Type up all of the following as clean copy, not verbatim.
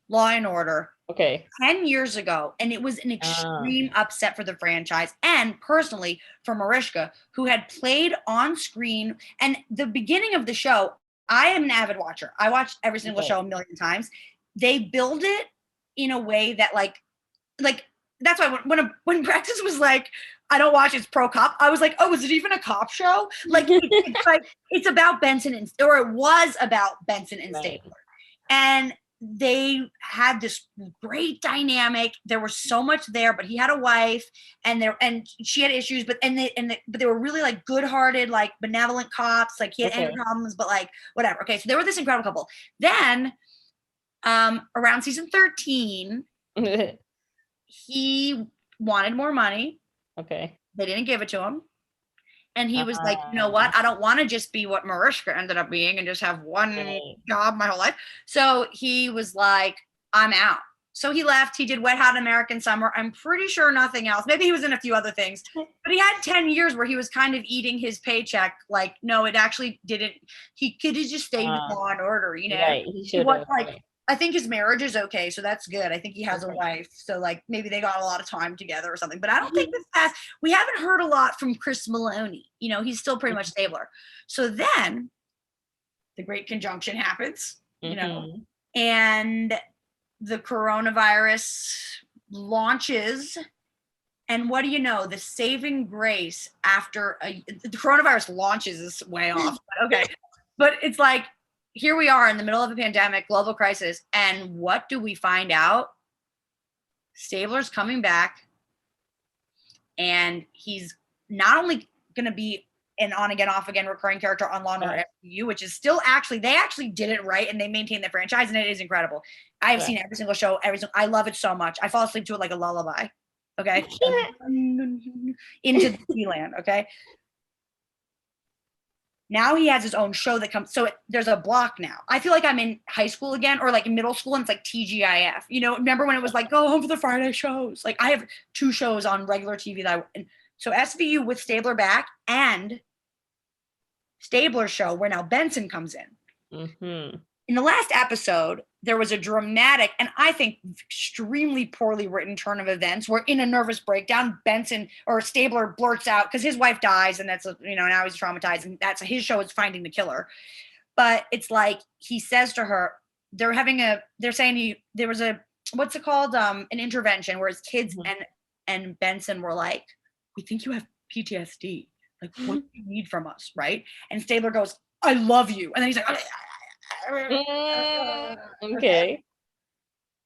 Law and Order Okay. 10 years ago, and it was an extreme upset for the franchise and personally for Marishka, who had played on screen. And the beginning of the show, I am an avid watcher. I watched every single show a million times. They build it in a way that like that's why when Practice was like, I don't watch, it's pro cop, I was like, oh, is it even a cop show? Like it's about Benson or it was about Benson and Stabler. And they had this great dynamic. There was so much there, but he had a wife and she had issues, but they were really like good-hearted, like benevolent cops. Like he had anger problems, but like whatever. Okay, so they were this incredible couple. Then around season 13, he wanted more money. Okay. They didn't give it to him. And he was like, you know what? I don't want to just be what Marishka ended up being and just have one job my whole life. So he was like, I'm out. So he left. He did Wet Hot American Summer. I'm pretty sure nothing else. Maybe he was in a few other things. But he had 10 years where he was kind of eating his paycheck. Like, no, it actually didn't. He could have just stayed with Law and Order, you know? Right. He should have. Like, I think his marriage is okay, so that's good. I think he has a wife, so like maybe they got a lot of time together or something. But I don't think we haven't heard a lot from Chris Maloney. You know, he's still pretty much Stabler. So then the Great Conjunction happens, you know, and the coronavirus launches. And what do you know? The saving grace after the coronavirus launches is way off. But okay, but it's like, here we are in the middle of a pandemic, global crisis, and what do we find out? Stabler's coming back, and he's not only going to be an on again, off again recurring character on Law and Order SVU, which is still they actually did it right, and they maintained the franchise, and it is incredible. I have seen every single show, I love it so much. I fall asleep to it like a lullaby. Okay, into Disneyland. Okay. Now he has his own show that comes. So there's a block now. I feel like I'm in high school again, or like in middle school, and it's like TGIF. You know, remember when it was like, go home for the Friday shows? Like I have 2 shows on regular TV so SVU with Stabler back and Stabler's show where now Benson comes in. In the last episode, there was a dramatic and I think extremely poorly written turn of events where in a nervous breakdown, Benson or Stabler blurts out because his wife dies and that's, you know, now he's traumatized and that's his show is finding the killer. But it's like he says to her, they're saying there was a, what's it called? An intervention where his kids and Benson were like, we think you have PTSD. Like, what do you need from us? Right. And Stabler goes, I love you. And then he's like, okay.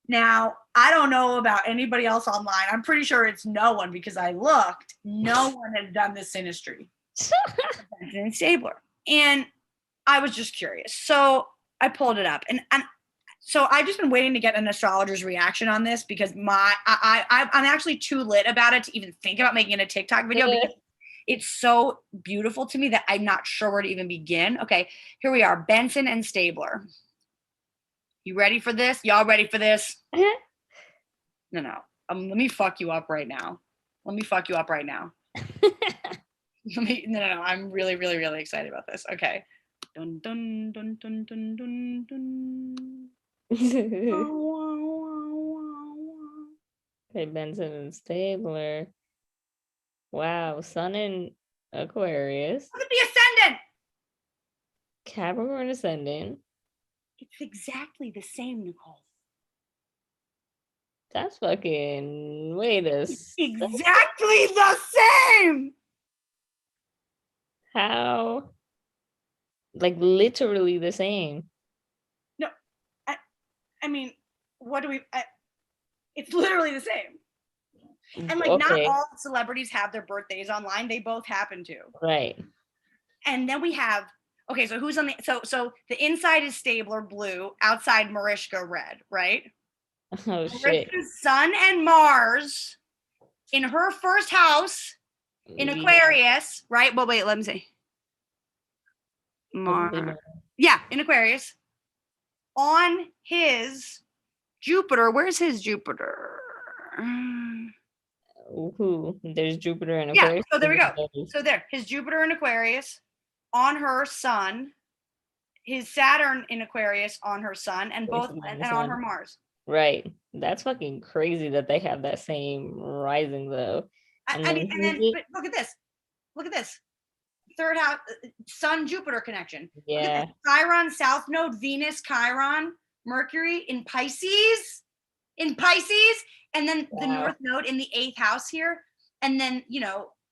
Now, I don't know about anybody else online. I'm pretty sure it's no one because I looked. No one had done this synastry. And Stabler. And I was just curious. So I pulled it up. And so I've just been waiting to get an astrologer's reaction on this because I'm actually too lit about it to even think about making a TikTok video because it's so beautiful to me that I'm not sure where to even begin. Okay, here we are, Benson and Stabler. You ready for this? Y'all ready for this? No. Let me fuck you up right now. No. I'm really, really, really excited about this. Okay. Dun, dun, dun, dun, dun, dun, dun. Okay, Benson and Stabler. Wow, Sun in Aquarius. Look at the ascendant. Capricorn ascendant. It's exactly the same, Nicole. That's fucking it's exactly the same. How? Like literally the same. No, I mean, what do we? It's literally the same. And like not all celebrities have their birthdays online. They both happen to. Right. And then we have so who's on the so the inside is Stabler blue, outside Marishka red, right? Oh shit. Marishka's Sun and Mars in her first house in Aquarius, right? Well, wait, let me see. Mars. Yeah, in Aquarius. On his Jupiter, where's his Jupiter? Who? There's Jupiter in Aquarius. Yeah, so there we go. So there, his Jupiter in Aquarius, on her Sun, his Saturn in Aquarius on her Sun, and both and on her Mars. Right. That's fucking crazy that they have that same rising though. And I then mean, and then but look at this. Look at this. Third house, Sun Jupiter connection. Look at yeah. this. Chiron, South Node, Venus, Chiron, Mercury in Pisces. In Pisces, and then the Wow. North Node in the 8th house here. And then,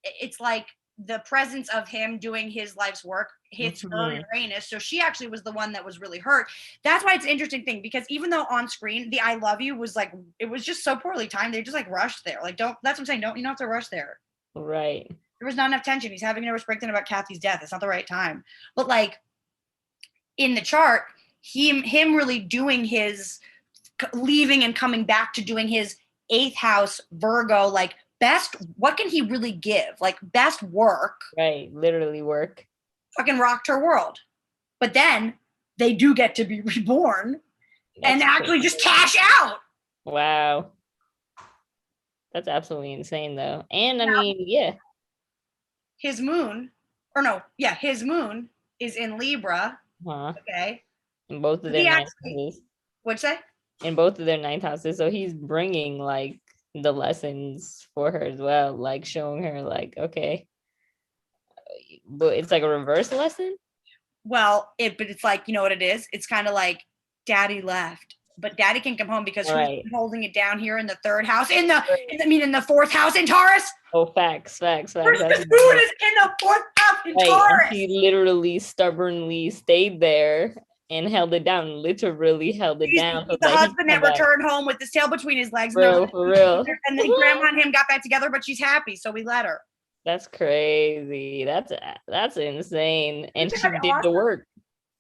it's like the presence of him doing his life's work hits her Uranus. So she actually was the one that was really hurt. That's why it's an interesting thing, because even though on screen the I love you was like, it was just so poorly timed. They just like rushed there. Like, that's what I'm saying. You don't have to rush there. Right. There was not enough tension. He's having a nervous breakdown about Kathy's death. It's not the right time. But like in the chart, him really doing his leaving and coming back to doing his 8th house Virgo, like best, what can he really give? Like best work. Right. Literally work. Fucking rocked her world. But then they do get to be reborn and actually just cash out. Wow. That's absolutely insane though. And I mean, yeah. His moon is in Libra. Okay. In both of their ninth houses. What'd you say? In both of their ninth houses. So he's bringing like the lessons for her as well, like showing her like, okay, but it's like a reverse lesson. Well, but it's like, you know what it is? It's kind of like daddy left, but daddy can come home because who's holding it down here in the 3rd house, in the 4th house in Taurus. Oh, facts. Where's the food is in the 4th house in Taurus. He literally stubbornly stayed there and held it down, literally held it down. He's the husband that returned home with his tail between his legs. Bro, for real. And then grandma and him got back together, but she's happy, so we let her. That's crazy. That's insane. And she did the work.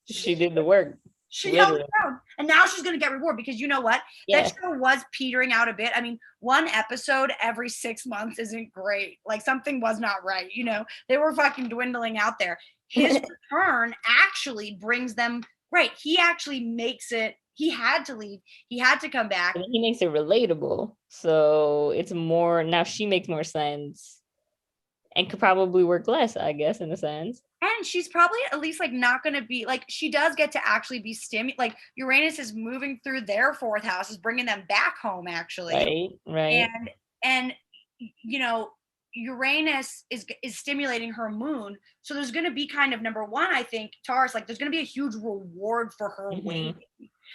She did the work. She held it down. And now she's going to get reward, because you know what? That show was petering out a bit. I mean, one episode every 6 months isn't great. Like something was not right. They were fucking dwindling out there. His return actually brings them right. He actually makes it. He had to leave. He had to come back. And he makes it relatable. So it's more, now she makes more sense and could probably work less, I guess, in a sense. And she's probably at least like not going to be like, she does get to actually be like Uranus is moving through their 4th house, is bringing them back home actually. Right. And Uranus is stimulating her moon. So there's going to be kind of, number one, I think Taurus, like there's going to be a huge reward for her waiting.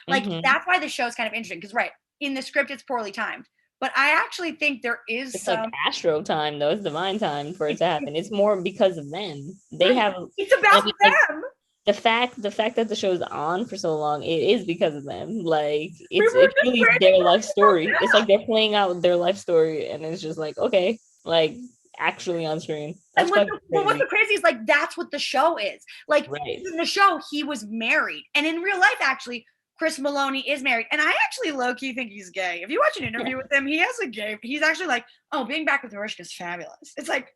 Like that's why the show is kind of interesting, because in the script it's poorly timed. But I actually think there is it's some like astro time though. It's divine time for it to happen. It's more because of them. They have. It's about them. The fact that the show's on for so long, it is because of them. Like it's really their life story. It's like they're playing out their life story, and it's just like, okay, like actually on screen. That's what's the crazy is like that's what the show is. Like in the show, he was married, and in real life, actually, Chris Maloney is married, and I actually low-key think he's gay. If you watch an interview with him, he has a gay. He's actually like, oh, being back with Marishka is fabulous. It's like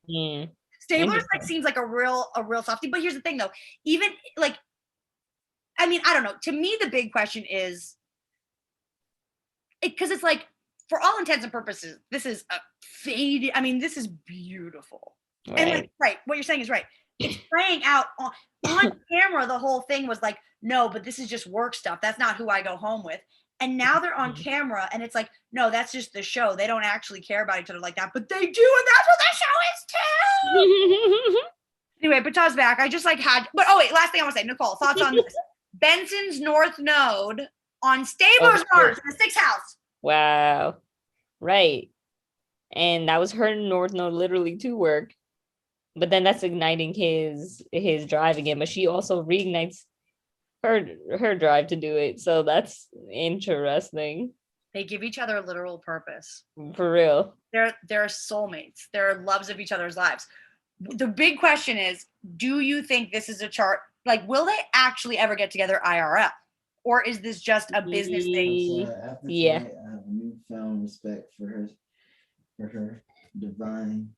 Stabler's like seems like a real softie. But here's the thing, though. Even like, I mean, I don't know. To me, the big question is, because it's like, for all intents and purposes, this is a faded. I mean, this is beautiful. And like, what you're saying is right. It's playing out on camera. The whole thing was like, no, but this is just work stuff. That's not who I go home with. And now they're on camera, and it's like, no, that's just the show. They don't actually care about each other like that, but they do, and that's what the show is too. Anyway, Patah's back. I just like had, but last thing I want to say, Nicole, thoughts on this? Benson's North Node on Stabler's Mars in the 6th house. Wow. Right. And that was her North Node literally to work. But then that's igniting his drive again. But she also reignites her drive to do it. So that's interesting. They give each other a literal purpose. For real. They're soulmates. They're loves of each other's lives. The big question is, do you think this is a chart? Like, will they actually ever get together IRL? Or is this just a business thing? I have newfound respect for her divine.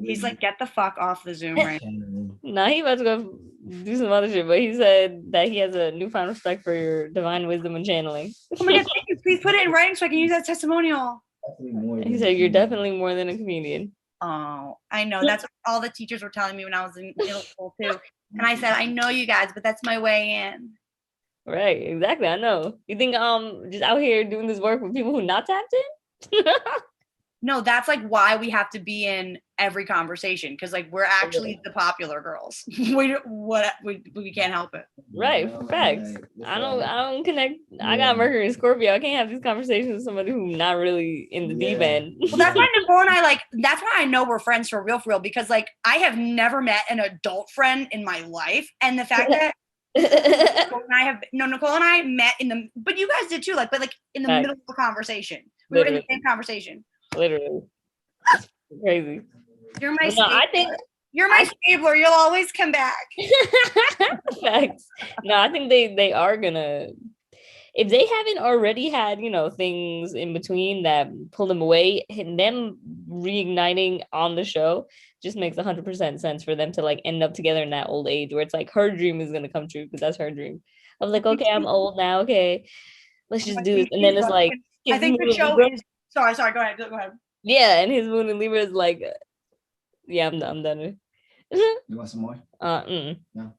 He's like, get the fuck off the Zoom right now. Nah, he about to go do some other shit, but he said that he has a newfound respect for your divine wisdom and channeling. Oh my God, thank you. Please put it in writing so I can use that testimonial. He said, you're definitely more than a comedian. Oh, I know. That's what all the teachers were telling me when I was in middle school too. And I said, I know you guys, but that's my way in. Right, exactly. I know. You think just out here doing this work with people who not tapped in? No, that's like why we have to be in every conversation because like we're actually the popular girls. We can't help it. Right, facts. I don't connect. I got Mercury and Scorpio. I can't have these conversations with somebody who's not really in the deep end. Well, that's why Nicole and I like. That's why I know we're friends for real. Because like I have never met an adult friend in my life, and the fact that Nicole and I met but you guys did too. Like, but like in the middle of the conversation, we were in the same conversation. Literally, it's crazy. You're my you're my stabler. You'll always come back. Facts. No, I think they are gonna, if they haven't already had, things in between that pull them away, and them reigniting on the show just makes 100% sense for them to like end up together in that old age where it's like her dream is gonna come true because that's her dream. I was like, okay, I'm old now. Okay, let's just do this. And then it's like, I think the show is. Sorry. Go ahead. Yeah, and his moon and Libra is like, yeah, I'm done. You want some more? No.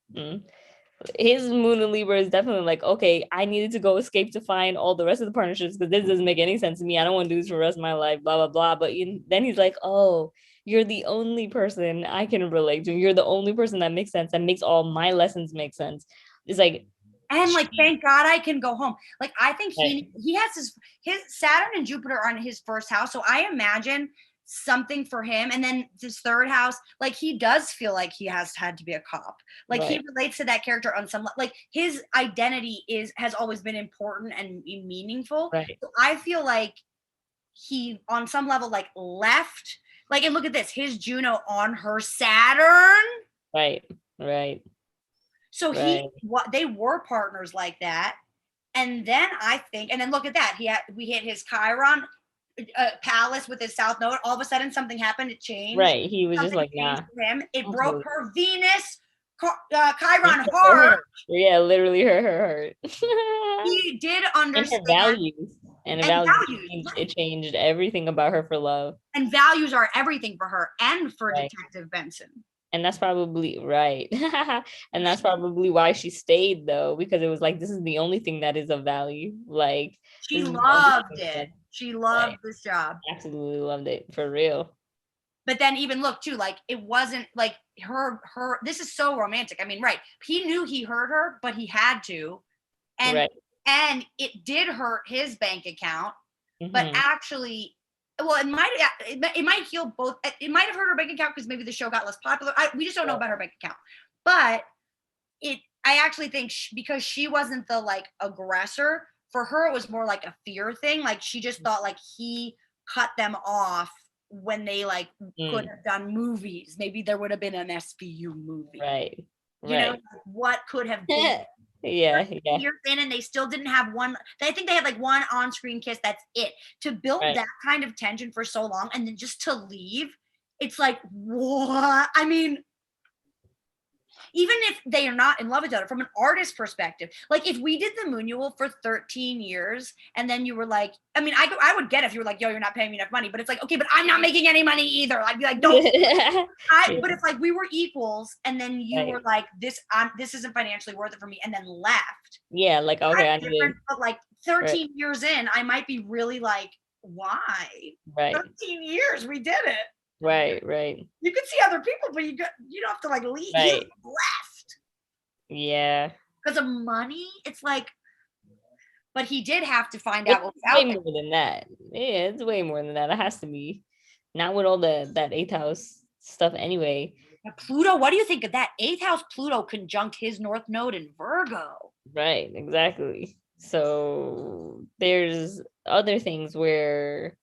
His moon and Libra is definitely like, okay, I needed to go escape to find all the rest of the partnerships because this doesn't make any sense to me. I don't want to do this for the rest of my life, blah, blah, blah. But then he's like, oh, you're the only person I can relate to. You're the only person that makes sense, that makes all my lessons make sense. It's like, and like, thank God I can go home. Like, I think he has his Saturn and Jupiter are in his first house. So I imagine something for him. And then his third house, like he does feel like he has had to be a cop. Like he relates to that character on some, like his identity has always been important and meaningful. Right. So I feel like he on some level like left, like, and look at this, his Juno on her Saturn. Right. So they were partners like that. And then I think, and then look at that. We hit his Chiron palace with his South Node. All of a sudden something happened. It changed. Right. He was just like, nah. It broke her Venus, Chiron heart. Yeah, literally her heart. He did understand. And her values. And values. It changed everything about her for love. And values are everything for her and for Detective Benson. And that's probably right. And that's probably why she stayed though, because it was like, this is the only thing that is of value. Like she loved it. She loved this job. Absolutely loved it, for real. But then even look too, like it wasn't like her, this is so romantic. I mean, right. He knew he hurt her, but he had to. And it did hurt his bank account, but actually, well, it might heal both. It might have hurt her bank account because maybe the show got less popular. We just don't know about her bank account. But I actually think because she wasn't the like aggressor, for her it was more like a fear thing. Like she just thought like he cut them off when they like could have done movies. Maybe there would have been an SVU movie. Right. You know, like what could have been. Yeah. Years in, and they still didn't have one. I think they had like one on-screen kiss. That's it. To build that kind of tension for so long, and then just to leave, it's like what? I mean, even if they are not in love with each other, from an artist perspective, like if we did the Moonual for 13 years, and then you were like, I mean, I would get if you were like, yo, you're not paying me enough money, but it's like, okay, but I'm not making any money either. I'd be like, don't. But it's like we were equals, and then you were like, this isn't financially worth it for me, and then left. Yeah, like okay, but like 13 years in, I might be really like, why? 13 years, we did it. Right. You could see other people, but you don't have to like leave. You left. Yeah. Because of money, it's like, but he did have to find out what was out there. Way more than that. Yeah, it's way more than that. It has to be. Not with all that 8th house stuff anyway. Pluto, what do you think of that? 8th house Pluto conjunct his North Node in Virgo. Right, exactly. So there's other things where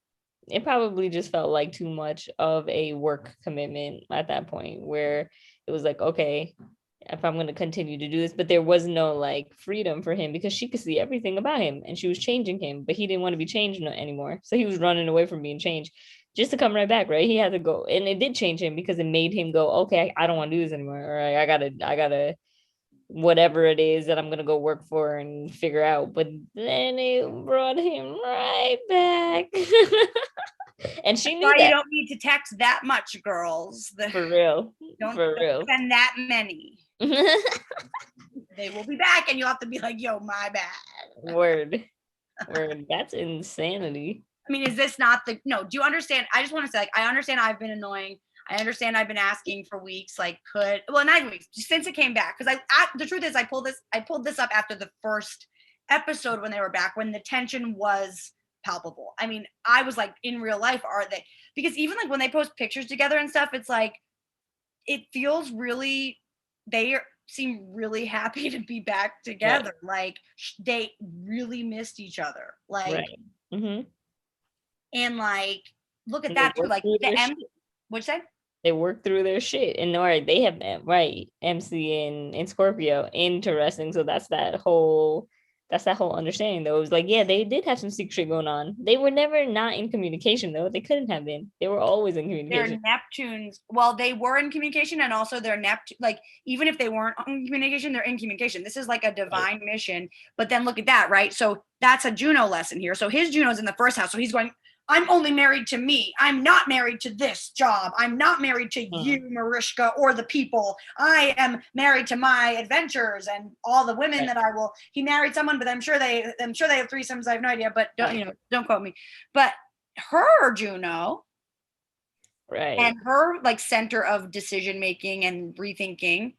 it probably just felt like too much of a work commitment at that point, where it was like, okay, if I'm going to continue to do this, but there was no like freedom for him because she could see everything about him and she was changing him, but he didn't want to be changed anymore. So he was running away from being changed just to come right back, right? He had to go, and it did change him because it made him go, okay, I don't want to do this anymore. All right, I gotta whatever it is that I'm gonna go work for and figure out. But then it brought him right back. And she knew that. You don't need to text that much, girls. For real. Don't spend that many. they will be back, and you'll have to be like, yo, my bad. Word. That's insanity. I mean, is this not do you understand? I just want to say, like, I understand I've been annoying. I understand I've been asking for weeks, like not weeks, since it came back. Because the truth is I pulled this up after the first episode when they were back, when the tension was palpable. I mean, I was like, in real life, are they? Because even like when they post pictures together and stuff, it's like, it feels really, they seem really happy to be back together. Right. Like they really missed each other. Like, right. Mm-hmm. And like, look at that too. Like what'd you say? They work through their shit, and all right, they have MC and Scorpio, interesting. So that's that whole understanding though. It was like, yeah, they did have some secret shit going on. They were never not in communication though. They couldn't have been. They were always in communication. They're Neptunes. Well, they were in communication, and also they're Neptune. Like, even if they weren't in communication, they're in communication. This is like a divine mission. But then look at that, right? So that's a Juno lesson here. So his Juno's in the first house. So he's going, I'm only married to me. I'm not married to this job. I'm not married to you, Marishka, or the people. I am married to my adventures and all the women that I will. He married someone, but I'm sure they have threesomes. I have no idea, but don't quote me. But her Juno, right, and her like center of decision making and rethinking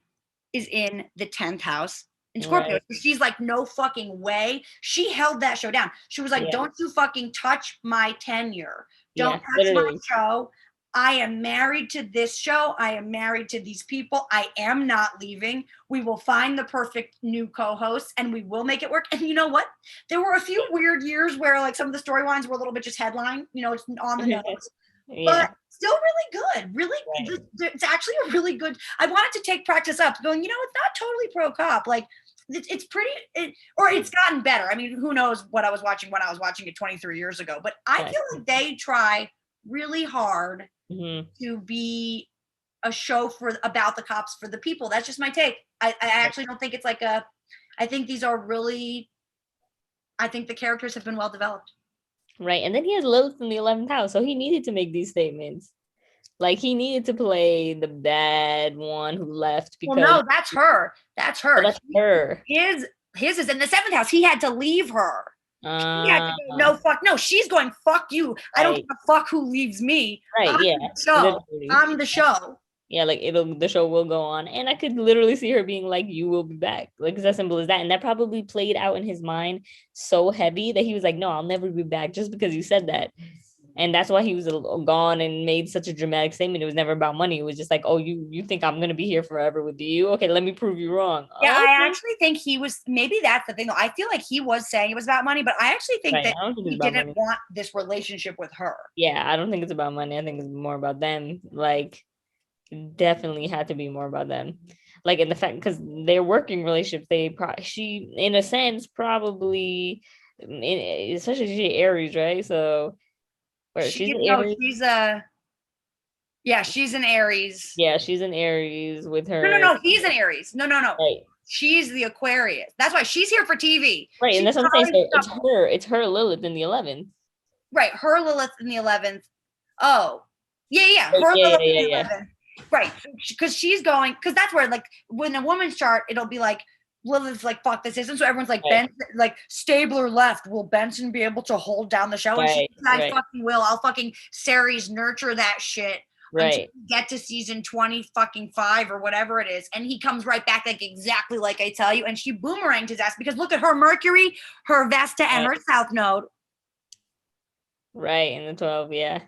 is in the 10th house. In Scorpio, right. She's like, no fucking way. She held that show down. She was like, don't you fucking touch my tenure. Don't touch my show. I am married to this show. I am married to these people. I am not leaving. We will find the perfect new co-host and we will make it work. And you know what? There were a few weird years where like some of the storylines were a little bit just headline, it's on the nose. But still really good. Really, it's actually a really good. I wanted to take practice up, going, it's not totally pro cop. Like, it's pretty, or it's gotten better. I mean, who knows what I was watching when I was watching it 23 years ago. But I feel like they try really hard to be a show about the cops for the people. That's just my take. I actually don't think it's like I think these are really, I think the characters have been well developed. Right. And then he has Lilith in the 11th house. So he needed to make these statements. Like he needed to play the bad one who left. Because no, that's her. That's her. Oh, that's her. His is in the 7th house. He had to leave her. He had to go, no, fuck. No, she's going, fuck you. Right. I don't give a fuck who leaves me. Right, I'm the show. Yeah, like the show will go on. And I could literally see her being like, you will be back. Like, it's as simple as that. And that probably played out in his mind so heavy that he was like, no, I'll never be back just because you said that. And that's why he was gone and made such a dramatic statement. It was never about money. It was just like, oh, you think I'm going to be here forever with you? Okay, let me prove you wrong. Yeah, I actually think he was, maybe that's the thing though. I feel like he was saying it was about money, but I actually think that he didn't want this relationship with her. Yeah, I don't think it's about money. I think it's more about them. Like, definitely had to be more about them. Like, in the fact, because their working relationships, she, in a sense, probably, especially she Aries, right? So, she's an Aries. She's an Aries. Yeah, she's an Aries with her. No, he's an Aries. No. Right. She's the Aquarius. That's why she's here for TV. Right, and that's what I'm saying. So it's her Lilith in the 11th. Right, her Lilith in the 11th. Oh, yeah. Her Lilith in the 11th. Right, because she's going, because that's where, like, when a woman's chart, it'll be like, Lilith's like, fuck this isn't. So everyone's like, Benson, like, Stabler left. Will Benson be able to hold down the show? And she's like, I fucking will. I'll fucking Ceres nurture that shit. Right. Get to season 25 or whatever it is. And he comes right back, like, exactly like I tell you. And she boomeranged his ass because look at her Mercury, her Vesta, and her South Node. Right, in the 12, yeah.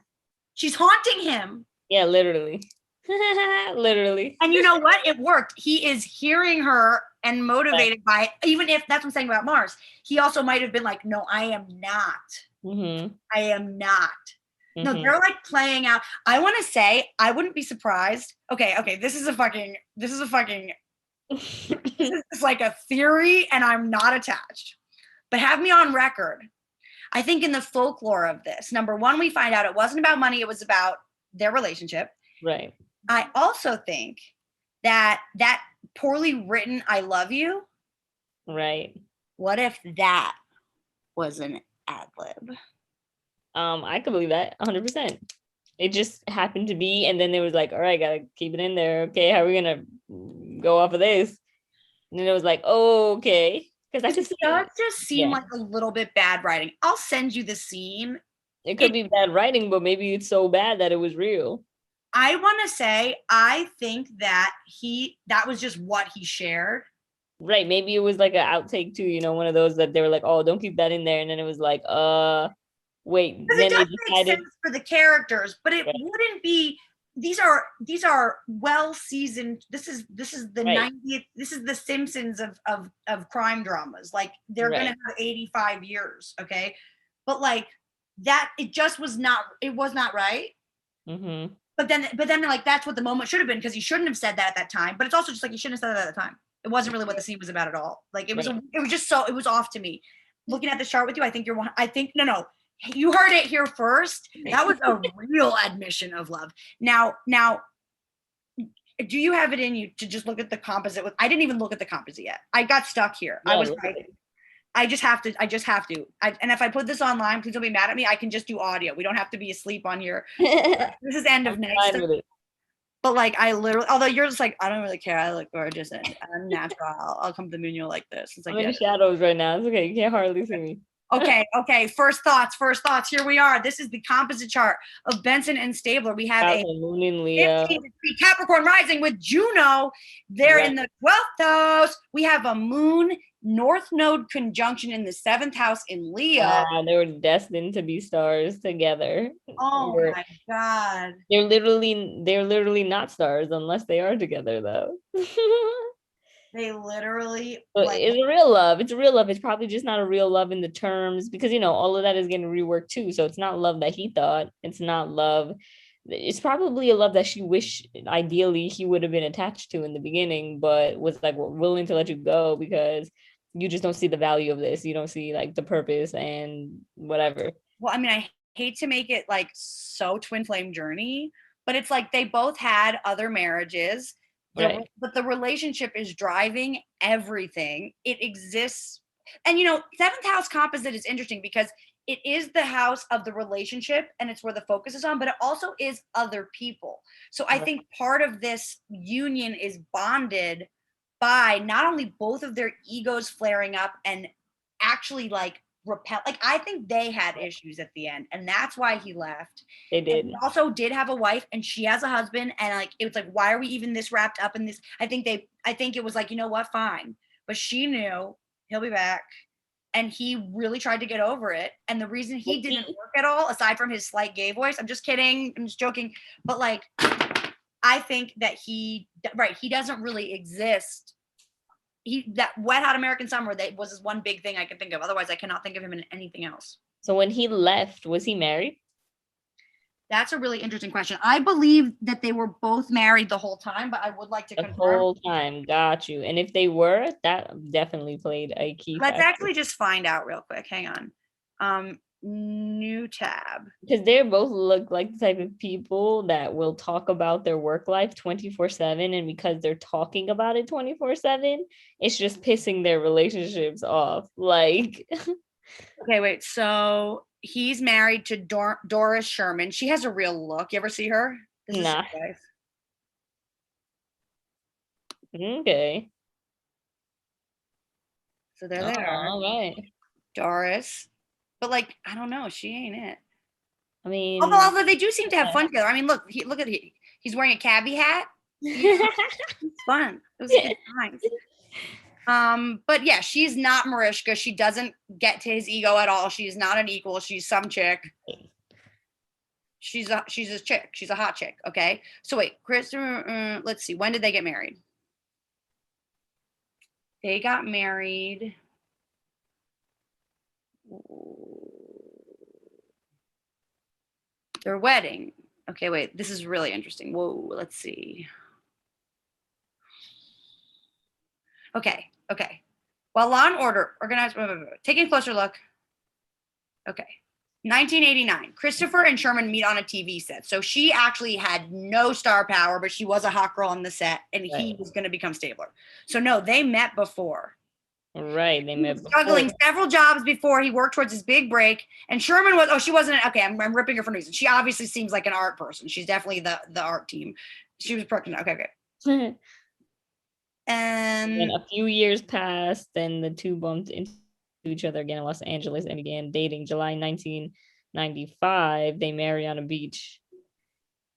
She's haunting him. Yeah, literally. Literally. And you know what? It worked. He is hearing her and motivated by it. Even if that's what I'm saying about Mars, he also might have been like, no, I am not. I am not. No, they're like playing out. I want to say, I wouldn't be surprised. Okay. This is like a theory and I'm not attached, but have me on record. I think in the folklore of this, number one, we find out it wasn't about money. It was about their relationship. Right. I also think that poorly written I love you. Right. What if that was an ad lib? I could believe that 100%. It just happened to be, and then they was like, all right, gotta keep it in there. Okay, how are we gonna go off of this? And then it was like, oh, okay. Because I could see It does just seem yeah. like a little bit bad writing. I'll send you the scene. It could be bad writing, but maybe it's so bad that it was real. I want to say, I think that that was just what he shared. Right. Maybe it was like an outtake too, you know, one of those that they were like, oh, don't keep that in there. And then it was like, wait. Because Then it they does make decided sense for the characters, but it right. wouldn't be. These are well seasoned. This is the Right. 90th. This is the Simpsons of crime dramas. Like they're Right. gonna have 85 years, okay? But like that, it just was not. It was not right. Mm-hmm. But then like that's what the moment should have been, because he shouldn't have said that at that time. But it's also just like he shouldn't have said that at the time. It wasn't really what the scene was about at all. Like it was Right. it was just so, it was off to me. Looking at the chart with you, I think you're one. I think no, you heard it here first. That was a real admission of love. Now, do you have it in you to just look at the composite? I didn't even look at the composite yet. I got stuck here. Yeah, I was like, I just have to. And if I put this online, please don't be mad at me. I can just do audio. We don't have to be asleep on here. This is end of night stuff. But like, I literally, although you're just like, I don't really care. I look gorgeous and I'm natural. I'll come to the moon. You'll like this. It's like, I'm in yeah. shadows right now. It's okay. You can't hardly see me. Okay. First thoughts. Here we are. This is the composite chart of Benson and Stabler. We have a moon in Leo. 15-degree Capricorn rising with Juno. They're in the 12th house. We have a moon North Node conjunction in the 7th house in Leo. They were destined to be stars together. Oh my God. They're literally not stars unless they are together though. They literally like, it's a real love. It's a real love. It's probably just not a real love in the terms, because you know all of that is getting reworked too. So it's not love that he thought. It's not love. It's probably a love that she wished ideally he would have been attached to in the beginning, but was like willing to let you go because you just don't see the value of this. You don't see like the purpose and whatever. Well, I mean, I hate to make it like so twin flame journey, but it's like they both had other marriages. Right. But the relationship is driving everything. It exists. And, you know, 7th house composite is interesting because it is the house of the relationship and it's where the focus is on, but it also is other people. So I think part of this union is bonded by not only both of their egos flaring up and actually like repel, like I think they had issues at the end and that's why he left. They did. And he also did have a wife and she has a husband, and like it was like, why are we even this wrapped up in this? I think it was like, you know what, fine. But she knew he'll be back and he really tried to get over it. And the reason he didn't work at all, aside from his slight gay voice, I'm just kidding, I'm just joking, but like I think that he doesn't really exist. That Wet Hot American Summer, that was his one big thing I can think of. Otherwise, I cannot think of him in anything else. So when he left, was he married? That's a really interesting question. I believe that they were both married the whole time, but I would like to confirm. The whole time, got you. And if they were, that definitely played a key Let's factor. actually just find out real quick. Hang on. New tab. Because they both look like the type of people that will talk about their work life 24/7, and because they're talking about it 24/7, it's just pissing their relationships off. Like, okay, wait. So he's married to Doris Sherman. She has a real look. You ever see her? Nah. Okay. So there they are. All right. Doris. But like, I don't know, she ain't it. I mean, although they do seem to have fun together. I mean, look at he's wearing a cabbie hat. It's fun. It was good times. But yeah, she's not Marishka. She doesn't get to his ego at all. She's not an equal. She's some chick. She's a chick. She's a hot chick. Okay. So wait, Chris. Let's see. When did they get married? They got married. Their wedding. Okay, wait. This is really interesting. Whoa. Let's see. Okay. Well, Law and Order organized. Taking a closer look. Okay. 1989. Christopher and Sherman meet on a TV set. So she actually had no star power, but she was a hot girl on the set, and he was going to become Stabler. So no, they met before. Right, they met before. Struggling several jobs before he worked towards his big break. And Sherman was, she wasn't, okay, I'm ripping her for no reason. She obviously seems like an art person. She's definitely the art team. She was pregnant. Okay. And And a few years passed, and the two bumped into each other again in Los Angeles and began dating. July 1995, they marry on a beach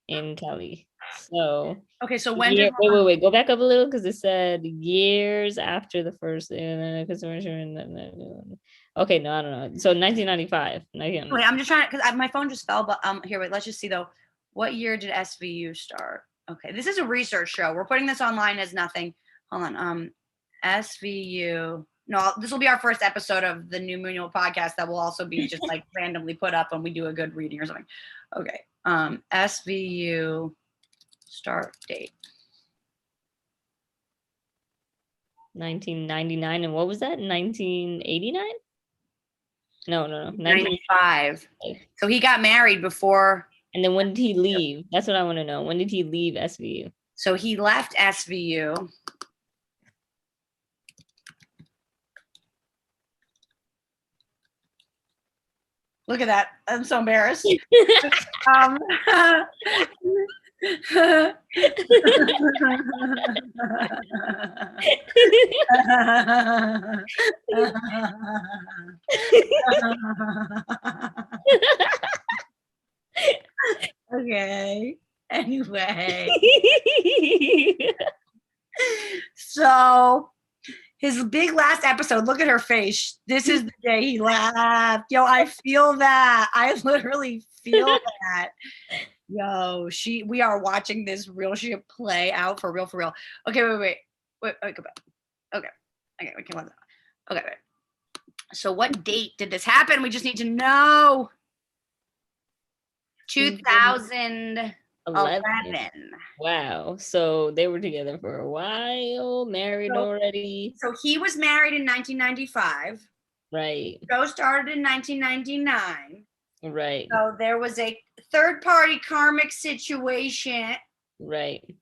in Cali. So okay, so when did wait, go back up a little because it said years after the first. Okay, no, I don't know. So 1995. wait, I'm just trying because my phone just fell, but here, wait, let's just see though. What year did SVU start? Okay, this is a research show. We're putting this online as nothing. Hold on. SVU. No, this will be our first episode of the New Moon podcast that will also be just like randomly put up when we do a good reading or something. Okay. SVU start date. 1999. And what was that? 1989? No. 1995. So he got married before. And then when did he leave? That's what I want to know. When did he leave SVU? So he left SVU. Look at that. I'm so embarrassed. Okay. Anyway. So his big last episode, look at her face. This is the day he left. Yo, I feel that. I literally feel that. Yo, we are watching this real shit play out for real. Okay, wait, go back. Okay, wait. So what date did this happen? We just need to know. 2011. Wow. So they were together for a while, married already. So he was married in 1995. Right. Show started in 1999. Right. So there was a third-party karmic situation. Right.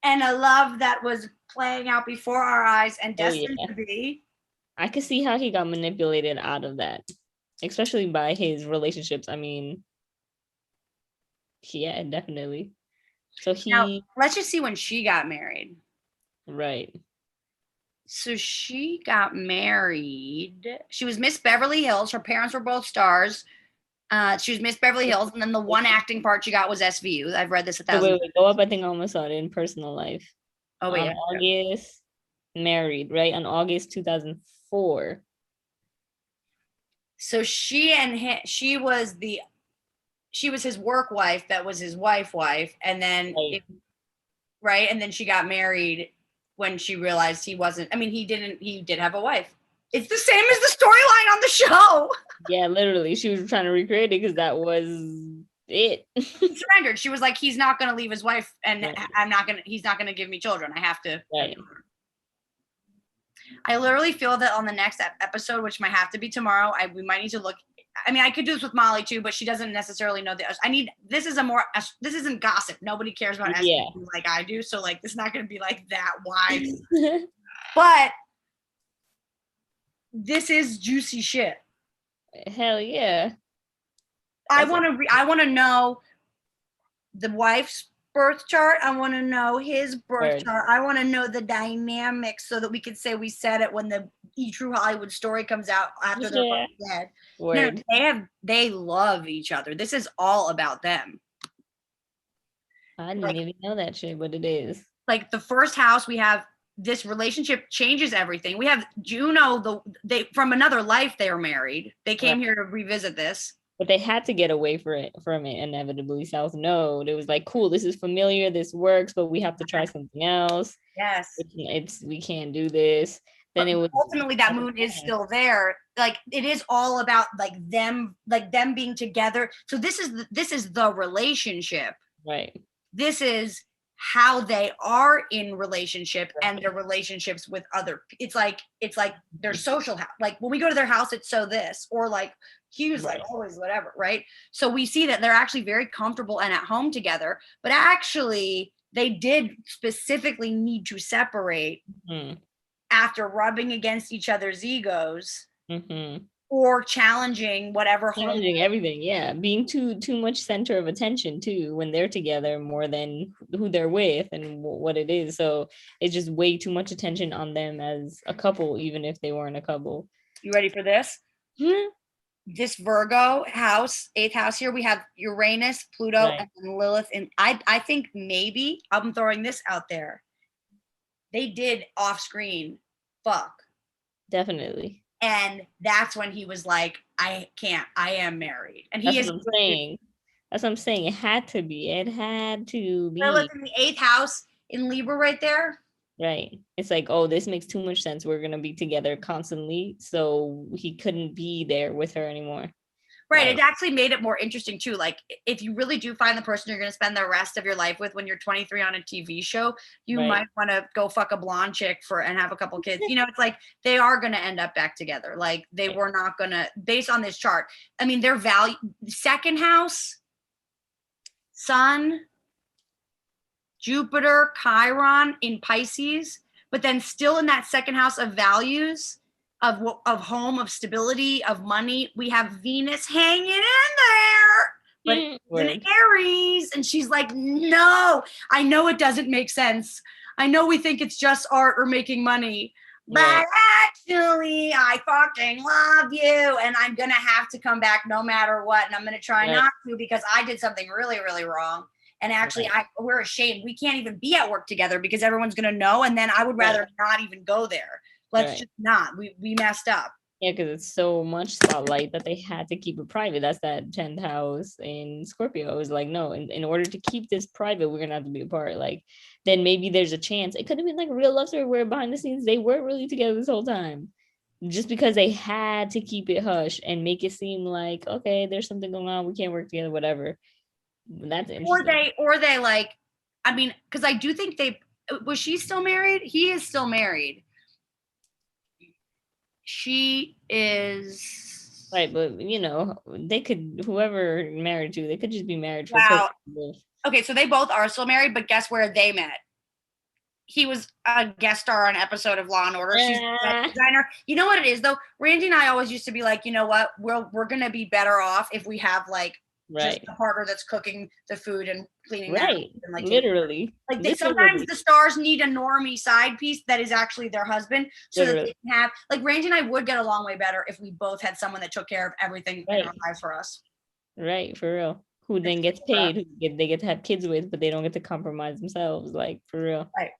And a love that was playing out before our eyes and destined to be. I could see how he got manipulated out of that, especially by his relationships. I mean, yeah, definitely. So now, let's just see when she got married. Right. So she got married. She was Miss Beverly Hills. Her parents were both stars. She was Miss Beverly Hills, and then the one acting part she got was SVU. I've read this 1,000 times. Wait, go up. I think I almost saw it in personal life. Oh, wait. August, married, right? On August 2004. So she was his work wife that was his wife, and then right. And then she got married when she realized he wasn't. I mean, he did have a wife. It's the same as the storyline on the show. Yeah, literally. She was trying to recreate it because that was it. She surrendered. She was like, he's not going to leave his wife, and he's not going to give me children. I have to. Right. I literally feel that on the next episode, which might have to be tomorrow, we might need to look. I mean, I could do this with Molly too, but she doesn't necessarily know this isn't gossip. Nobody cares about SVU like I do. So like, it's not going to be like that wide, but this is juicy shit. Hell yeah. I want to know the wife's birth chart. I want to know his birth chart. I want to know the dynamics so that we can say we said it when the True Hollywood Story comes out after they're both dead. No, they love each other. This is all about them. I didn't even know that shit, but it is. Like the first house, we have this relationship changes everything. We have Juno, from another life they were married. They came here to revisit this. But they had to get away from it inevitably. South Node. It was like, cool, this is familiar, this works, but we have to try something else. Yes. We can't do this. Then it was ultimately that moon is still there. Like it is all about like them being together. So this is the relationship. Right. This is how they are in relationship and their relationships with other. It's like their social house. Like when we go to their house, it's so this, or like he was like always whatever, right? So we see that they're actually very comfortable and at home together, but actually they did specifically need to separate after rubbing against each other's egos. or challenging whatever home. Challenging everything, yeah. Being too much center of attention too when they're together more than who they're with and what it is. So it's just way too much attention on them as a couple, even if they weren't a couple. You ready for this? Hmm. This Virgo house, 8th house here, we have Uranus, Pluto, Right. and Lilith. And I think maybe, I'm throwing this out there, they did off screen fuck. Definitely. And that's when he was like, I can't, I am married. And he That's is what I'm saying. That's what I'm saying. It had to be. It had to be. Lilith in the 8th house in Libra right there. Right. It's like, oh, this makes too much sense. We're gonna be together constantly. So he couldn't be there with her anymore. Right. Right. It actually made it more interesting too. Like if you really do find the person you're going to spend the rest of your life with when you're 23 on a TV show, you Right. might want to go fuck a blonde chick and have a couple kids. You know, it's like they are going to end up back together. Like they Right. were not going to, based on this chart. I mean, their value, 2nd house, Sun, Jupiter, Chiron in Pisces, but then still in that 2nd house of values, of home, of stability, of money, we have Venus hanging in there, but it's in Aries. And she's like, no, I know it doesn't make sense. I know we think it's just art or making money, but Right. actually I fucking love you and I'm gonna have to come back no matter what. And I'm gonna try Right. not to because I did something really, really wrong. And actually, Right. we're ashamed. We can't even be at work together because everyone's gonna know. And then I would rather not even go there. Let's Right. just not. We messed up. Yeah, because it's so much spotlight that they had to keep it private. That's that 10th house in Scorpio. It was like, no, in order to keep this private, we're gonna have to be apart. Like, then maybe there's a chance. It could have been like a real love story where behind the scenes they weren't really together this whole time. Just because they had to keep it hush and make it seem like, okay, there's something going on, we can't work together, whatever. That's interesting. Or they like, I mean, because I do think was she still married? He is still married. She is Right, but you know, they could, whoever married to, they could just be married for wow. purposes. Okay, so they both are still married, but guess where they met? He was a guest star on an episode of Law and Order. She's a set designer. You know what it is though? Randy and I always used to be like, you know what? We're gonna be better off if we have like Right. just a partner that's cooking the food and cleaning Right. and like Literally. like sometimes the stars need a normie side piece that is actually their husband so that they can have like Randy and I would get along way better if we both had someone that took care of everything in our lives for us. Right, for real. Who then gets paid, they get to have kids with, but they don't get to compromise themselves, like for real. Right.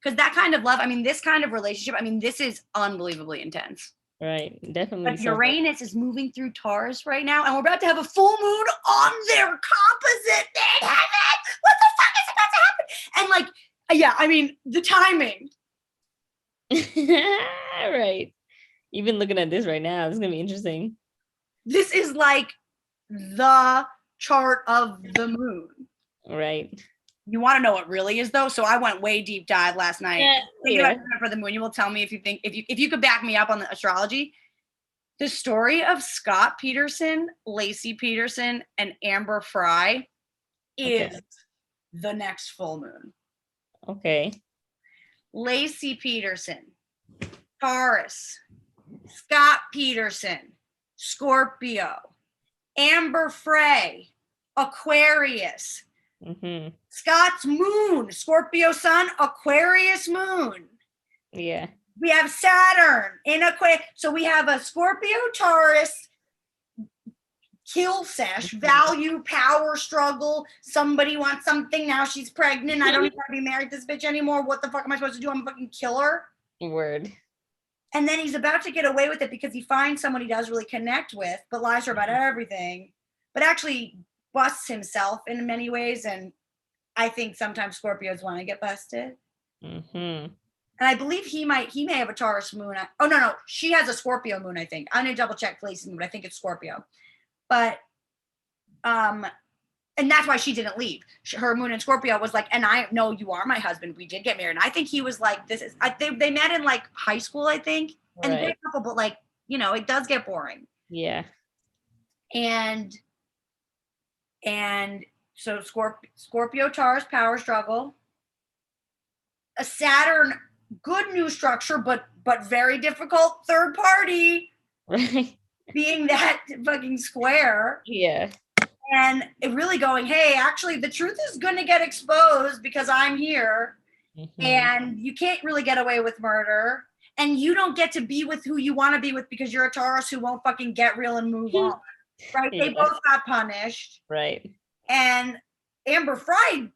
Because that kind of love, I mean, this kind of relationship, I mean, this is unbelievably intense. Right, definitely. But Uranus is moving through Taurus right now, and we're about to have a full moon on their composite in heaven. What the fuck is about to happen? And like, yeah, I mean, the timing. Right. Even looking at this right now, it's gonna be interesting. This is like the chart of the moon. Right. You want to know what really is though? So I went way deep dive last night. Thinking about for the moon. You will tell me if you think if you could back me up on the astrology. The story of Scott Peterson, Laci Peterson, and Amber Fry is the next full moon. Okay. Laci Peterson, Taurus, Scott Peterson, Scorpio, Amber Frey, Aquarius. Mm-hmm. Scott's moon, Scorpio sun, Aquarius moon. Yeah. We have Saturn in Aquarius. So we have a Scorpio Taurus kill sesh, value, power struggle. Somebody wants something. Now she's pregnant. I don't even want to be married to this bitch anymore. What the fuck am I supposed to do? I'm a fucking killer. Word. And then he's about to get away with it because he finds someone he does really connect with, but lies to her about everything, but actually busts himself in many ways. And I think sometimes Scorpios want to get busted. Mm-hmm. And I believe he may have a Taurus moon. Oh, no. She has a Scorpio moon, I think. I'm going to double check places, but I think it's Scorpio. But, and that's why she didn't leave. Her moon in Scorpio was like, and I know you are my husband. We did get married. And I think he was like, they met in like high school, I think. And they're a couple, but like, you know, it does get boring. Yeah. And so Scorpio, Taurus, power struggle. A Saturn, good new structure, but very difficult third party. Right. being that fucking square. Yeah. And it really going, hey, actually, the truth is going to get exposed because I'm here. And you can't really get away with murder. And you don't get to be with who you want to be with because you're a Taurus who won't fucking get real and move on. Right? They both got punished. Right. And Amber Fry,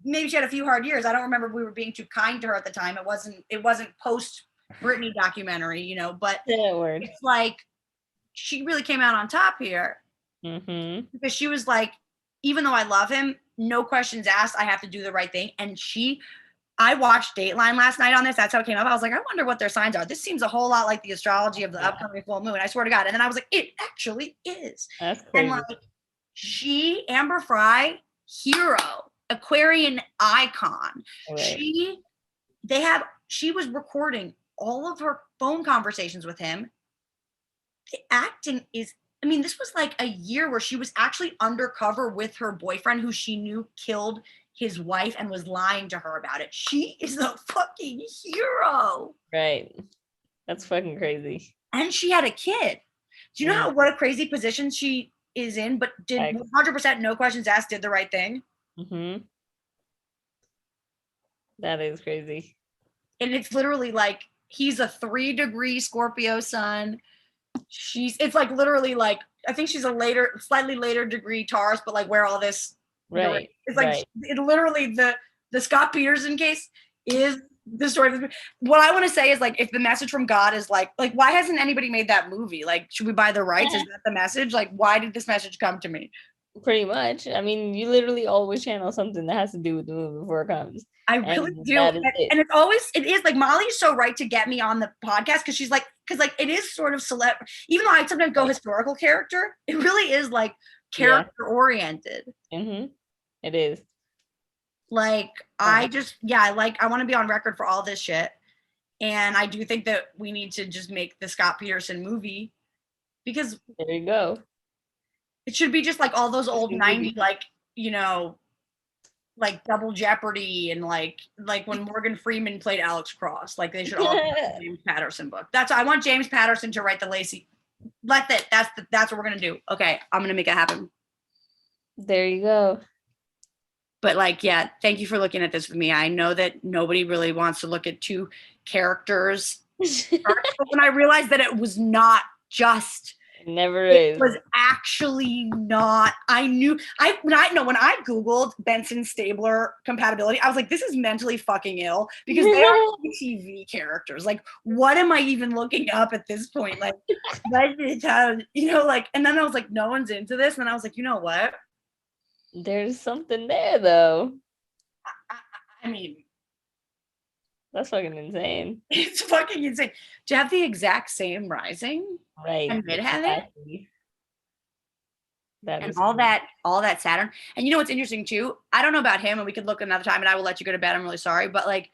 maybe she had a few hard years. I don't remember if we were being too kind to her at the time. It wasn't post Britney documentary, you know, but it's like she really came out on top here. Because she was like, even though I love him, no questions asked, I have to do the right thing. And I watched Dateline last night on this. That's how it came up. I was like, I wonder what their signs are. This seems a whole lot like the astrology of the upcoming full moon. I swear to God. And then I was like, it actually is. That's crazy. And like Amber Fry, hero, Aquarian icon. Right. She was recording all of her phone conversations with him. The acting is, I mean, this was like a year where she was actually undercover with her boyfriend who she knew killed his wife and was lying to her about it. She is a fucking hero. Right. That's fucking crazy. And she had a kid. Do you know what a crazy position she is in, but did 100% no questions asked, did the right thing? That is crazy. And it's literally like, he's a 3-degree Scorpio sun. It's like literally like, I think she's a slightly later degree Taurus, but like where all this, right? It's like it literally the Scott Peterson case is the story of this. What I want to say is like, if the message from God is like why hasn't anybody made that movie? Like, should we buy the rights? Is that the message? Like, why did this message come to me? Pretty much. I mean, you literally always channel something that has to do with the movie before it comes. I really do. And it is like, Molly's so right to get me on the podcast because she's like, it is sort of even though I sometimes go historical character, it really is like character oriented. It is. Like, I want to be on record for all this shit. And I do think that we need to just make the Scott Peterson movie because there you go. It should be just like all those old 90s, like, you know, like Double Jeopardy and like when Morgan Freeman played Alex Cross. Like, they should all be the James Patterson book. I want James Patterson to write the Laci. That's what we're gonna do. Okay, I'm gonna make it happen. There you go. But like, yeah, thank you for looking at this with me. I know that nobody really wants to look at two characters. But when I realized that it was not just. It never is. It was actually not. When I Googled Benson Stabler compatibility, I was like, this is mentally fucking ill because they are TV characters. Like, what am I even looking up at this point? Like, you know, like, and then I was like, no one's into this. And then I was like, you know what? There's something there though. I mean, that's fucking insane. It's fucking insane. Do you have the exact same rising? Right. And midheaven? And all that Saturn. And you know what's interesting too? I don't know about him, and we could look another time and I will let you go to bed. I'm really sorry. But like,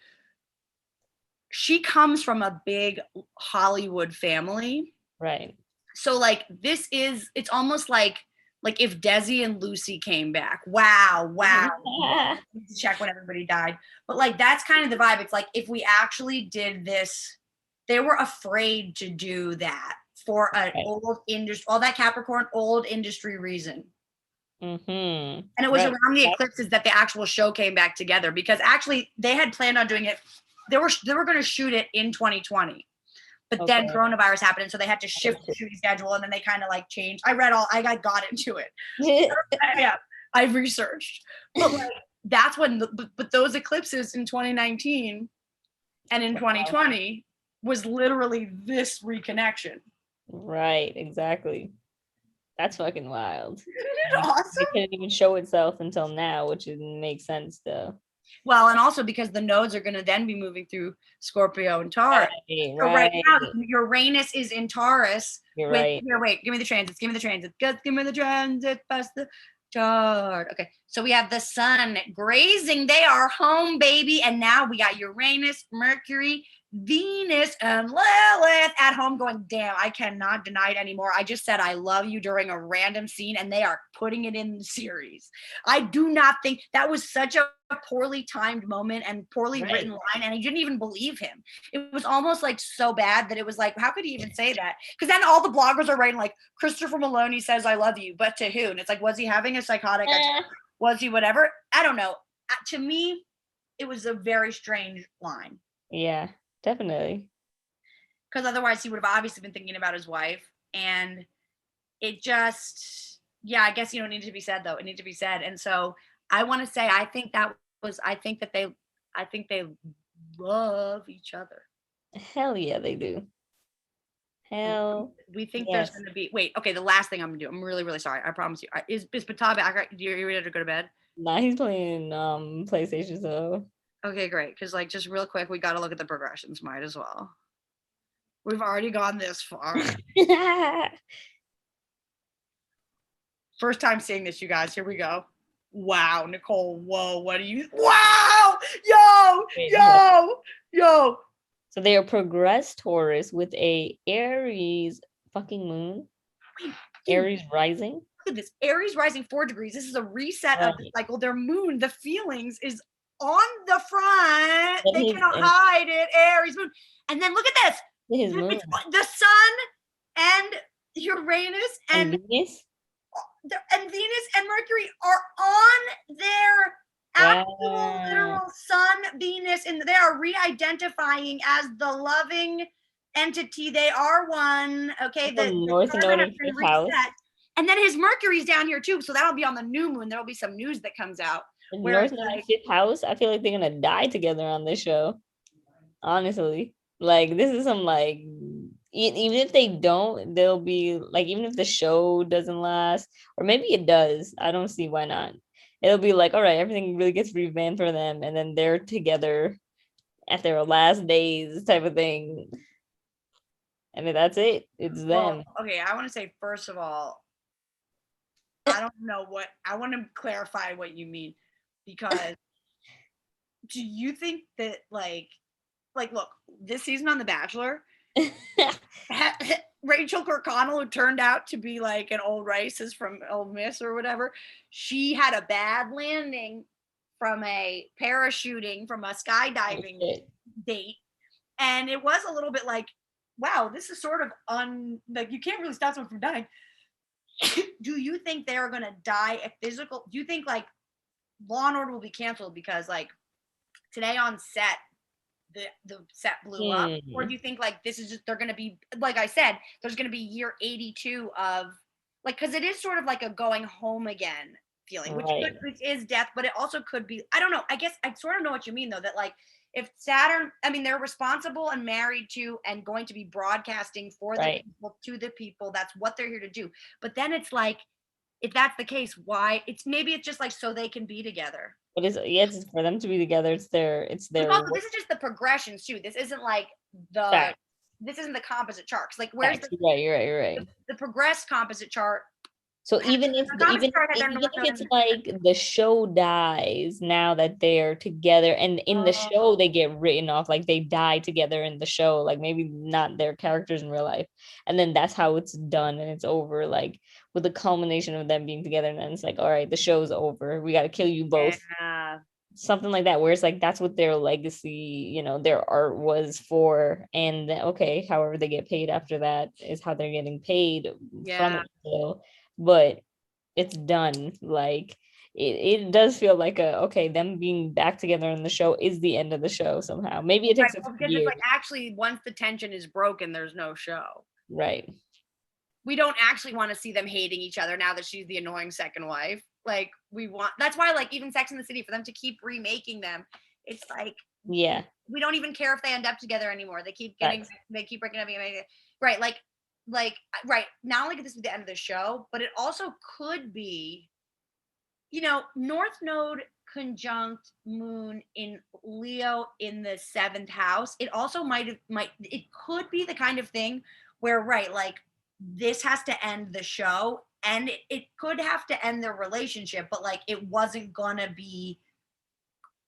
she comes from a big Hollywood family. Right. So like, it's almost like if Desi and Lucy came back. Wow. Check when everybody died. But like, that's kind of the vibe. It's like, if we actually did this, they were afraid to do that for an old industry, all that Capricorn old industry reason. And it was around the eclipses that the actual show came back together, because actually they had planned on doing it. They were going to shoot it in 2020. But then coronavirus happened, and so they had to shift the shooting schedule, and then they kind of like changed. I got into it. Yeah, I've researched. But like, that's when, but those eclipses in 2019 and in 2020 was literally this reconnection. Right, exactly. That's fucking wild. Isn't it awesome? It couldn't even show itself until now, which makes sense though. Well, and also because the nodes are going to then be moving through Scorpio and Taurus. So right now, Uranus is in Taurus. You're right. Here, wait, give me the transits. Give me the transit. Pass the chart. Okay, so we have the sun grazing. They are home, baby. And now we got Uranus, Mercury, Venus and Lilith at home going, damn, I cannot deny it anymore. I just said I love you during a random scene and they are putting it in the series. I do not think that was such a poorly timed moment and poorly written line, and I didn't even believe him. It was almost like so bad that it was like, how could he even say that? Because then all the bloggers are writing like, Christopher Maloney says I love you, but to who? And it's like, was he having a psychotic attack? Was he whatever? I don't know. To me, it was a very strange line. Yeah, definitely. Because otherwise he would have obviously been thinking about his wife. And it just, yeah, I guess you don't need to be said though. It needs to be said. And so I want to say, I think they love each other. Hell yeah, they do. Hell. We think there's going to be, wait, okay, the last thing I'm going to do, I'm really, really sorry. I promise you. Is Patah back? You ready to go to bed? Nah, he's playing PlayStation, so. Okay, great. Because like, just real quick, we got to look at the progressions. Might as well. We've already gone this far. First time seeing this, you guys. Here we go. Wow, Nicole. Whoa, what do you? Wow, yo. So they are progressed Taurus with a Aries fucking moon. Aries rising. Look at this. Aries rising 4 degrees. This is a reset of the cycle. Their moon, the feelings is on the front. They cannot hide it. Aries moon. And then look at this. His moon. The sun and Uranus and Venus and Mercury are on their actual literal sun, Venus, and they are re-identifying as the loving entity. They are one. Okay, the North Node of Fifth House. And then his Mercury's down here too, so that'll be on the new moon. There'll be some news that comes out. North Node of Fifth House. I feel like they're gonna die together on this show. Honestly, like this is some like. Even if they don't, they'll be like, even if the show doesn't last, or maybe it does, I don't see why not. It'll be like, all right, everything really gets revamped for them, and then they're together at their last days type of thing. And that's it. It's them. Okay, I want to say, first of all, I don't know what, I want to clarify what you mean, because do you think that like, look, this season on The Bachelor, Rachel Kirkconnell, who turned out to be like an old racist from Ole Miss or whatever, she had a bad landing from a parachuting from a skydiving date, and it was a little bit like, wow, this is sort of like you can't really stop someone from dying. Do you think they're gonna die a physical? Do you think like Law and Order will be canceled because like today on set the set blew up, or do you think like this is just, they're gonna be, like I said, there's gonna be year 82 of like, because it is sort of like a going home again feeling, which is death, but it also could be, I don't know, I guess I sort of know what you mean though, that like if Saturn, I mean, they're responsible and married to and going to be broadcasting for the people, to the people, that's what they're here to do. But then it's like, if that's the case, why? Maybe it's just like so they can be together. It is, yes, it's for them to be together. It's their also, this is just the progressions too. This isn't like this isn't the composite chart. Like where's you're right. The progressed composite chart. So even if it's like the show dies now that they're together, and in the show they get written off, like they die together in the show, like maybe not their characters in real life, and then that's how it's done and it's over, like with the culmination of them being together, and then it's like, all right, the show's over, we got to kill you both. Something like that, where it's like that's what their legacy, you know, their art was for, and okay, however they get paid after that is how they're getting paid from it still. But it's done. Like it does feel like them being back together in the show is the end of the show somehow. Maybe it takes a few years. It's like actually once the tension is broken, there's no show. Right. We don't actually want to see them hating each other now that she's the annoying second wife. Like that's why like even Sex and the City, for them to keep remaking them, it's like, yeah, we don't even care if they end up together anymore. They keep breaking up. Right. Like right, not only could this be the end of the show, but it also could be, you know, North Node conjunct Moon in Leo in the 7th house. It also it could be the kind of thing where, right, like this has to end the show, and it could have to end their relationship, but like it wasn't gonna be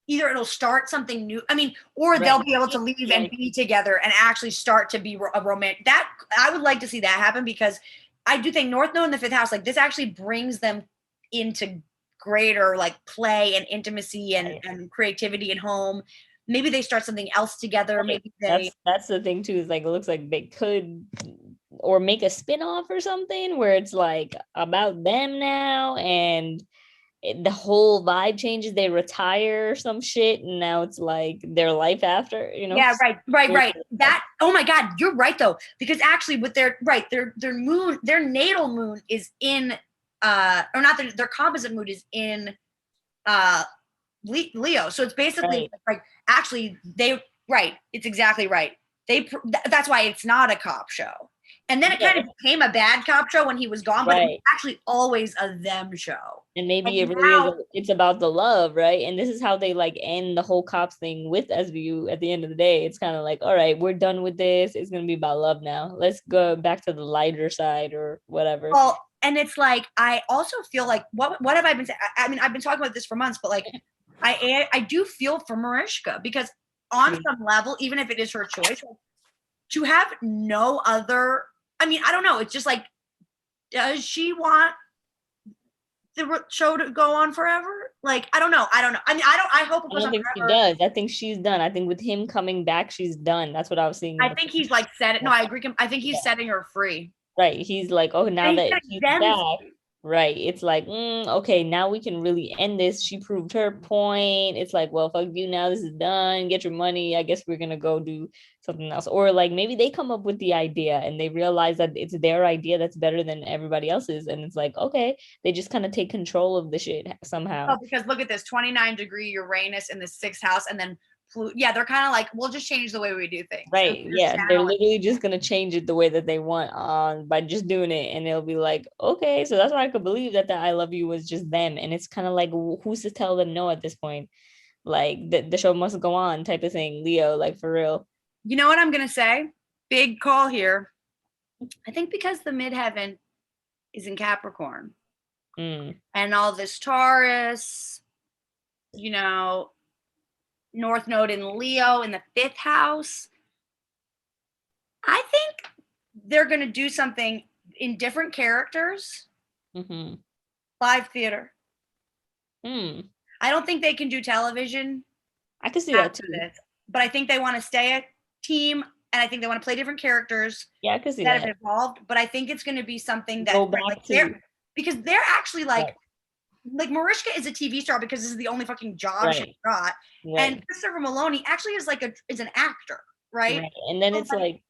either it'll start something new. I mean, or they'll be able to leave and be together and actually start to be a romantic. That I would like to see that happen, because I do think North Node in the 5th house, like this actually brings them into greater like play and intimacy and creativity at home. Maybe they start something else together. Maybe that's the thing too, is like it looks like they could or make a spin-off or something where it's like about them now, and the whole vibe changes. They retire or some shit, and now it's like their life after, you know. Yeah, right. That, oh my God, you're right though, because actually with their moon, their natal moon is in or not, their composite moon is in Leo. So it's basically like actually it's exactly right. That's why it's not a cop show. And then it kind of became a bad cop show when he was gone, but it was actually always a them show. And maybe it really is, it's about the love, right? And this is how they like end the whole cops thing with SVU at the end of the day. It's kind of like, all right, we're done with this. It's going to be about love now. Let's go back to the lighter side or whatever. Well, and it's like, I also feel like, what have I been saying? I mean, I've been talking about this for months, but like, I do feel for Marishka, because on some level, even if it is her choice, to have no other, I mean, I don't know. It's just like, does she want the show to go on forever? Like, I don't know. I mean, I hope it goes on forever. She does. I think she's done. I think with him coming back, she's done. That's what I was seeing. I think he's like no, I agree. I think he's setting her free. Right. He's like, oh, now that she's back. Right. It's like, okay, now we can really end this. She proved her point. It's like, well, fuck you now. This is done. Get your money. I guess we're going to go do something else. Or like maybe they come up with the idea and they realize that it's their idea that's better than everybody else's. And it's like, okay, they just kind of take control of the shit somehow. Oh, because look at this 29-degree Uranus in the 6th house, and then yeah, they're kind of like, we'll just change the way we do things. Right. Yeah. They're literally just going to change it the way that they want by just doing it. And they'll be like, okay, so that's why I could believe that the I love you was just them. And it's kind of like, who's to tell them no at this point? Like the show must go on type of thing. Leo, like for real. You know what I'm going to say? Big call here. I think because the midheaven is in Capricorn and all this Taurus, you know, North Node in Leo in the 5th house, I think they're going to do something in different characters. Live theater. I don't think they can do television. I can see that too. But I think they want to stay a team, and I think they want to play different characters. Yeah, I can see that. Have evolved, but I think it's going to be something that because they're actually like Marishka is a TV star because this is the only fucking job she got. And Christopher Maloney actually is is an actor, right? And then it's like,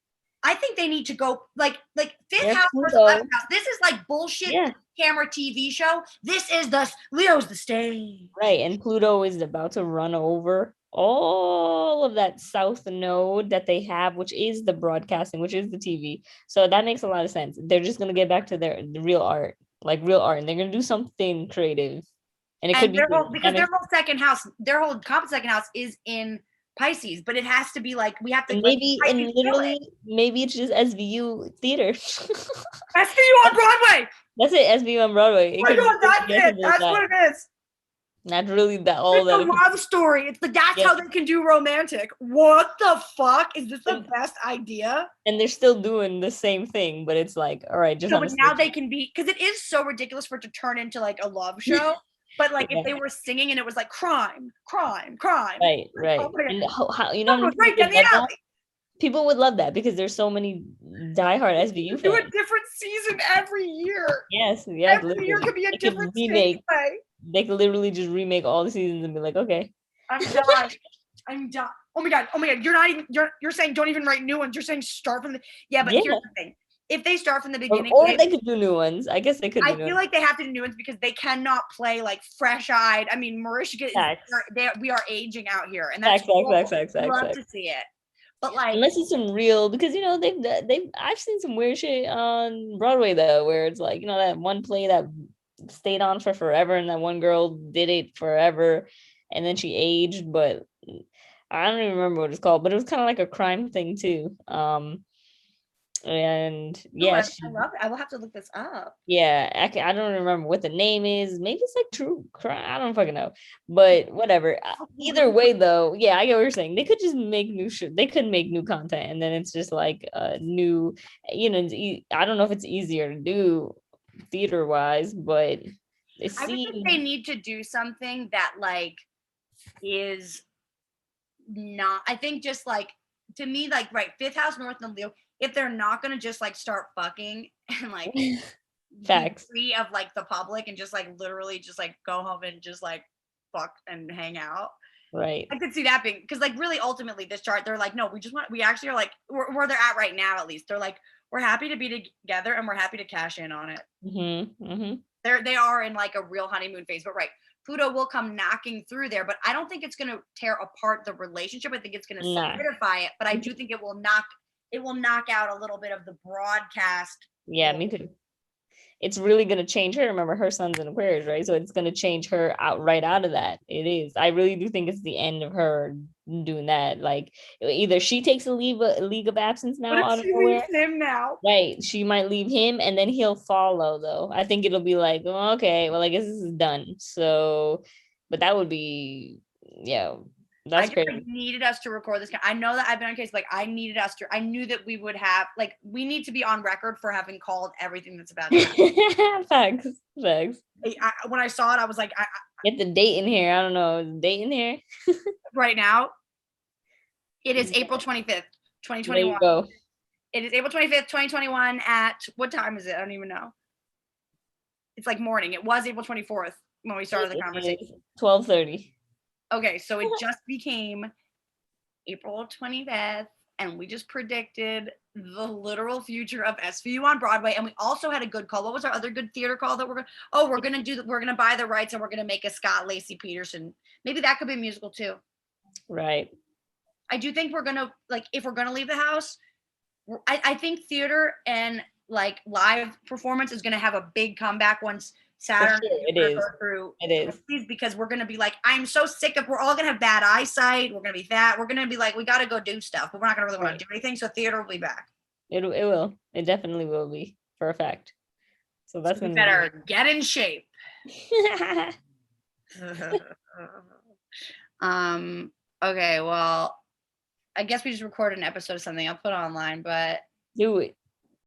I think they need to go like 5th house versus 11th house. This is like bullshit camera TV show. This is Leo's the stage. Right. And Pluto is about to run over all of that South Node that they have, which is the broadcasting, which is the TV. So that makes a lot of sense. They're just going to get back to the real art. Like real art, and they're gonna do something creative, and it could be because their whole second house, their whole comp second house is in Pisces, but it has to be like we have to maybe and literally maybe it's just SVU theater. SVU on Broadway. That's it, SVU on Broadway. That's it. That's what it is. Not really that all that. It's a love story. It's that's how they can do romantic. What the fuck? Is this the best idea? And they're still doing the same thing, but it's like, all right, just so but now they can be, because it is so ridiculous for it to turn into like a love show. But like if they were singing and it was like crime. Right. And how you know people would love that because there's so many diehard SVU fans. Do a different season every year. Yes. Every year could be a different remake. They could literally just remake all the seasons and be like, okay. I'm done. Oh my god. You're not even. You're saying don't even write new ones. You're saying start from the. Yeah, but here's the thing. If they start from the beginning, or they could do new ones. I guess they could. I feel like they have to do new ones because they cannot play like fresh-eyed. I mean, Marishka we are aging out here, and that's cool. Love to see it. But like, unless it's some real, because you know they've I've seen some weird shit on Broadway though, where it's like, you know, that one play that stayed on for forever, and that one girl did it forever, and then she aged, but I don't even remember what it's called, but it was kind of like a crime thing too. And Ooh, yeah, I love it. I will have to look this up. yeah, I don't remember what the name is. Maybe it's like True Crime. I don't fucking know. But whatever. Either way, though, yeah, I get what you're saying. They could just make new shit. They could make new content, and then it's just like new. I don't know if it's easier to do theater wise, but it I would think seems they need to do something that like is not. I think just like to me, like right, Fifth House, North and Leo. If they're not gonna just like start fucking and like be facts. free of like the public and just like literally just like go home and just like fuck and hang out. Right. I could see that being because like really ultimately this chart, they're like, no, we actually are like where they're at right now, at least. They're like, we're happy to be together and we're happy to cash in on it. They are in like a real honeymoon phase, but right. Pluto will come knocking through there, but I don't think it's gonna tear apart the relationship. I think it's gonna solidify it, but I do think it will knock out a little bit of the broadcast. Yeah, me too. It's really going to change her. Remember, her son's in Aquarius, right? So it's going to change her out of that. It is. I really do think it's the end of her doing that. Like either she takes a leave of absence now out of nowhere. Him now, right? She might leave him, and then he'll follow. Though I think it'll be like, oh, okay, well, I guess this is done. So, but that would be, yeah. That's crazy. Like, needed us to record this. I know that I've been on case, like I needed us to. I knew that we would have, like, we need to be on record for having called everything that's about to happen. Facts. When I saw it, I was like, get the date in here. I don't know, is the date in here right now. It is April 25th, 2021. There you go. It is April 25th, 2021. At what time is it? I don't even know. It's like morning. It was April 24th when we started the conversation. 12:30. Okay, so it just became April 25th, and we just predicted the literal future of SVU on Broadway. And we also had a good call. What was our other good theater call that we're gonna buy the rights and we're gonna make a Scott Laci Peterson. Maybe that could be a musical too. Right. I do think we're gonna, like, if we're gonna leave the house, I think theater and like live performance is gonna have a big comeback once Saturn is because we're gonna be like, I'm so sick of, we're all gonna have bad eyesight, we're gonna be fat, we're gonna be like, we gotta go do stuff, but we're not gonna really want to do anything, so theater will be back. It will. It definitely will be, for a fact. So that's gonna better get in shape. Okay, well, I guess we just recorded an episode of something I'll put online, but do it.